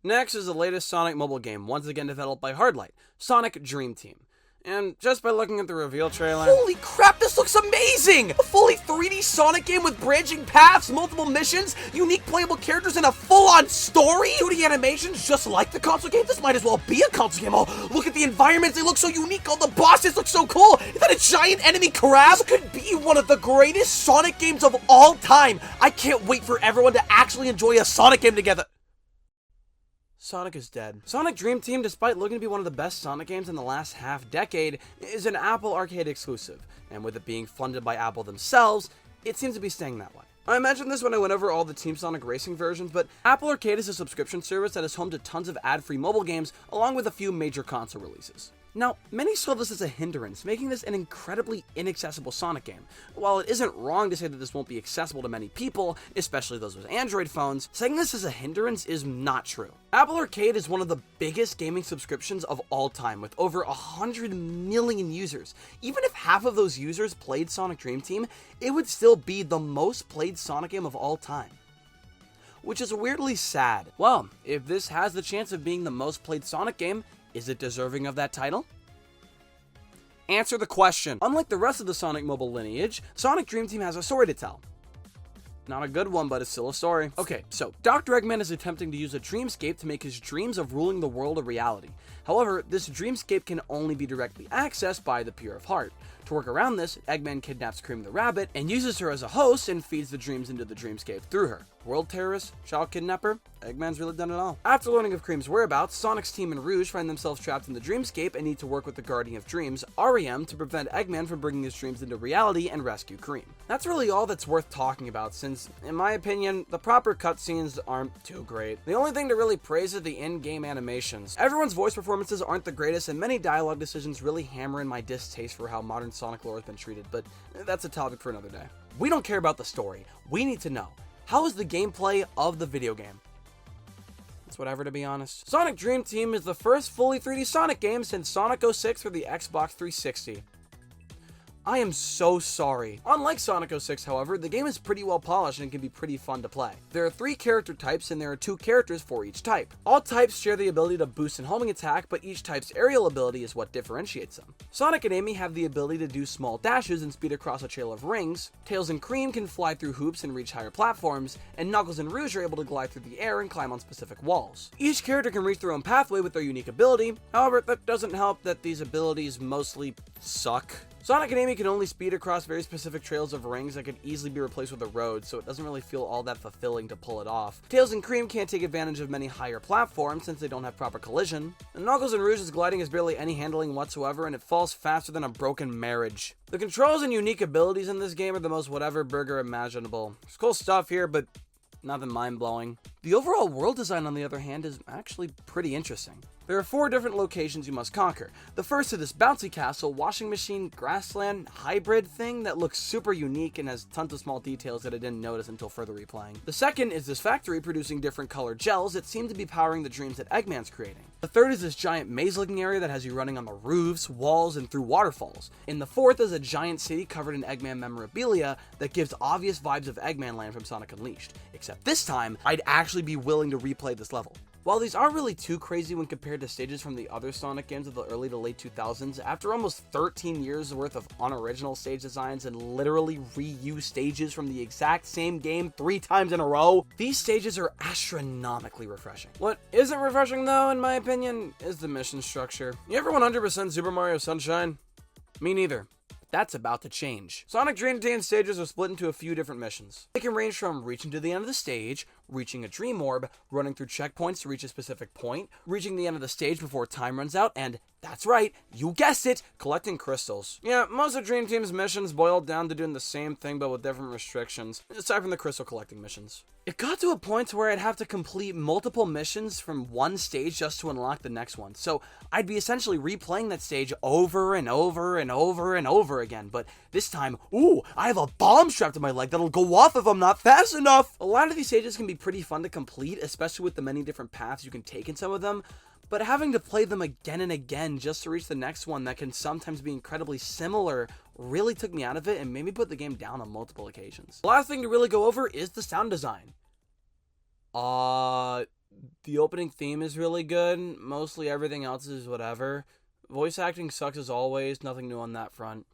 Next is the latest Sonic mobile game, once again developed by Hardlight, Sonic Dream Team. And just by looking at the reveal trailer... Holy crap, this looks amazing! A fully 3D Sonic game with branching paths, multiple missions, unique playable characters, and a full-on story? 2D animations just like the console game? This might as well be a console game. Oh, look at the environments, they look so unique. All the bosses look so cool. Is that a giant enemy crab? This could be one of the greatest Sonic games of all time. I can't wait for everyone to actually enjoy a Sonic game together. Sonic is dead. Sonic Dream Team, despite looking to be one of the best Sonic games in the last half-decade, is an Apple Arcade exclusive, and with it being funded by Apple themselves, it seems to be staying that way. I mentioned this when I went over all the Team Sonic Racing versions, but Apple Arcade is a subscription service that is home to tons of ad-free mobile games, along with a few major console releases. Now, many saw this as a hindrance, making this an incredibly inaccessible Sonic game. While it isn't wrong to say that this won't be accessible to many people, especially those with Android phones, saying this is a hindrance is not true. Apple Arcade is one of the biggest gaming subscriptions of all time, with over 100 million users. Even if half of those users played Sonic Dream Team, it would still be the most played Sonic game of all time. Which is weirdly sad. Well, if this has the chance of being the most played Sonic game, is it deserving of that title? Answer the question. Unlike the rest of the Sonic mobile lineage, Sonic Dream Team has a story to tell. Not a good one, but it's still a story. Okay, so Dr. Eggman is attempting to use a dreamscape to make his dreams of ruling the world a reality. However, this dreamscape can only be directly accessed by the Pure of Heart. To work around this, Eggman kidnaps Cream the Rabbit and uses her as a host and feeds the dreams into the dreamscape through her. World terrorist, child kidnapper, Eggman's really done it all. After learning of Cream's whereabouts, Sonic's team and Rouge find themselves trapped in the dreamscape and need to work with the Guardian of Dreams, REM, to prevent Eggman from bringing his dreams into reality and rescue Cream. That's really all that's worth talking about since, in my opinion, the proper cutscenes aren't too great. The only thing to really praise is the in-game animations. Everyone's voice performances aren't the greatest and many dialogue decisions really hammer in my distaste for how modern Sonic lore has been treated, but that's a topic for another day. We don't care about the story. We need to know, how is the gameplay of the video game? It's whatever, to be honest. Sonic Dream Team is the first fully 3D Sonic game since Sonic 06 for the Xbox 360. I am so sorry. Unlike Sonic 06, however, the game is pretty well polished and can be pretty fun to play. There are 3 character types and there are 2 characters for each type. All types share the ability to boost and homing attack, but each type's aerial ability is what differentiates them. Sonic and Amy have the ability to do small dashes and speed across a trail of rings, Tails and Cream can fly through hoops and reach higher platforms, and Knuckles and Rouge are able to glide through the air and climb on specific walls. Each character can reach their own pathway with their unique ability, however, that doesn't help that these abilities mostly suck. Sonic and Amy can only speed across very specific trails of rings that could easily be replaced with a road, so it doesn't really feel all that fulfilling to pull it off. Tails and Cream can't take advantage of many higher platforms since they don't have proper collision. And Knuckles and Rouge's gliding has barely any handling whatsoever, and it falls faster than a broken marriage. The controls and unique abilities in this game are the most whatever burger imaginable. There's cool stuff here, but nothing mind-blowing. The overall world design, on the other hand, is actually pretty interesting. There are 4 different locations you must conquer. The first is this bouncy castle, washing machine, grassland, hybrid thing that looks super unique and has tons of small details that I didn't notice until further replaying. The second is this factory producing different colored gels that seem to be powering the dreams that Eggman's creating. The third is this giant maze-looking area that has you running on the roofs, walls, and through waterfalls. And the fourth is a giant city covered in Eggman memorabilia that gives obvious vibes of Eggman Land from Sonic Unleashed. Except this time, I'd actually be willing to replay this level. While these aren't really too crazy when compared to stages from the other Sonic games of the early to late 2000s, after almost 13 years worth of unoriginal stage designs and literally reused stages from the exact same game 3 times in a row, these stages are astronomically refreshing. What isn't refreshing though, in my opinion, is the mission structure. You ever 100% Super Mario Sunshine? Me neither. That's about to change. Sonic Dream Team stages are split into a few different missions. They can range from reaching to the end of the stage, reaching a dream orb, running through checkpoints to reach a specific point, reaching the end of the stage before time runs out, and that's right, you guessed it, collecting crystals. Yeah, most of Dream Team's missions boiled down to doing the same thing but with different restrictions, aside from the crystal collecting missions. It got to a point where I'd have to complete multiple missions from one stage just to unlock the next one, so I'd be essentially replaying that stage over and over and over and over again, but this time, ooh, I have a bomb strapped to my leg that'll go off if I'm not fast enough! A lot of these stages can be pretty fun to complete, especially with the many different paths you can take in some of them, but having to play them again and again just to reach the next one that can sometimes be incredibly similar really took me out of it and made me put the game down on multiple occasions. The last thing to really go over is the sound design. The opening theme is really good. Mostly everything else is whatever. Voice acting sucks as always. Nothing new on that front.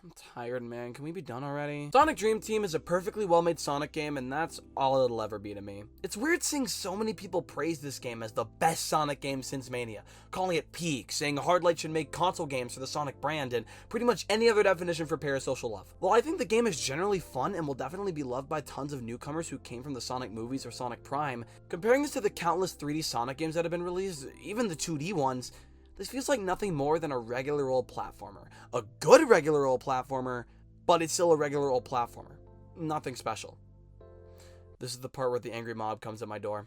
I'm tired, man. Can we be done already? Sonic Dream Team is a perfectly well-made Sonic game, and that's all it'll ever be to me. It's weird seeing so many people praise this game as the best Sonic game since Mania, calling it peak, saying Hardlight should make console games for the Sonic brand, and pretty much any other definition for parasocial love. While I think the game is generally fun and will definitely be loved by tons of newcomers who came from the Sonic movies or Sonic Prime, comparing this to the countless 3D Sonic games that have been released, even the 2D ones, this feels like nothing more than a regular old platformer. A good regular old platformer, but it's still a regular old platformer. Nothing special. This is the part where the angry mob comes at my door.